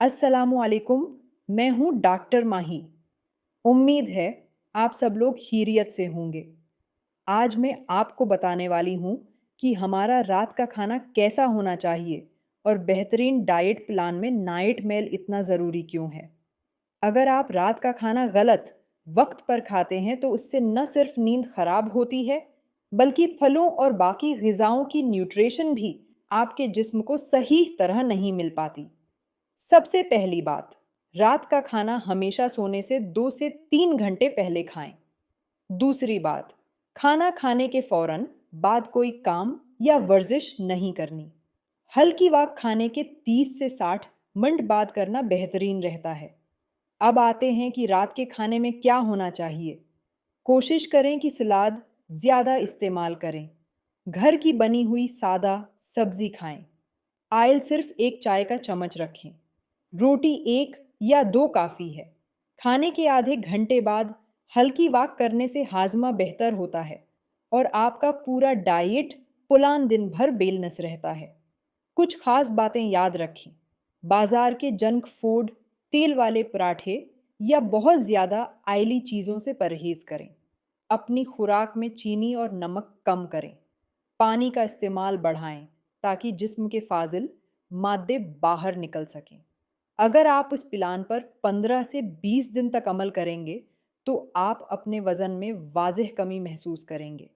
अस्सलामुअलैकुम। मैं हूँ डॉक्टर माही। उम्मीद है आप सब लोग खैरियत से होंगे। आज मैं आपको बताने वाली हूँ कि हमारा रात का खाना कैसा होना चाहिए और बेहतरीन डाइट प्लान में नाइट मेल इतना ज़रूरी क्यों है। अगर आप रात का खाना गलत वक्त पर खाते हैं तो उससे न सिर्फ नींद खराब होती है, बल्कि फलों और बाकी ग़िज़ाओं की न्यूट्रिशन भी आपके जिस्म को सही तरह नहीं मिल पाती। सबसे पहली बात, रात का खाना हमेशा सोने से 2 से 3 घंटे पहले खाएं। दूसरी बात, खाना खाने के फौरन बाद कोई काम या वर्जिश नहीं करनी। हल्की वाक खाने के 30 से 60 मिनट बाद करना बेहतरीन रहता है। अब आते हैं कि रात के खाने में क्या होना चाहिए। कोशिश करें कि सलाद ज़्यादा इस्तेमाल करें। घर की बनी हुई सादा सब्ज़ी खाएं। आयल सिर्फ एक चाय का चम्मच रखें। रोटी एक या दो काफ़ी है। खाने के आधे घंटे बाद हल्की वॉक करने से हाजमा बेहतर होता है और आपका पूरा डाइट प्लान दिन भर बेलनस रहता है। कुछ खास बातें याद रखें। बाजार के जंक फूड, तेल वाले पराठे या बहुत ज़्यादा आयली चीज़ों से परहेज़ करें। अपनी खुराक में चीनी और नमक कम करें। पानी का इस्तेमाल बढ़ाएं ताकि जिस्म के फाजिल मादे बाहर निकल सकें। अगर आप इस प्लान पर 15 से 20 दिन तक अमल करेंगे तो आप अपने वज़न में वाज़िह कमी महसूस करेंगे।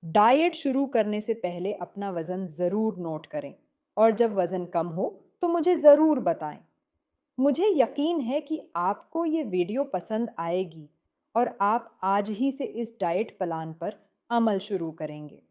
डाइट शुरू करने से पहले अपना वज़न ज़रूर नोट करें और जब वज़न कम हो तो मुझे ज़रूर बताएं। मुझे यकीन है कि आपको ये वीडियो पसंद आएगी और आप आज ही से इस डाइट प्लान पर अमल शुरू करेंगे।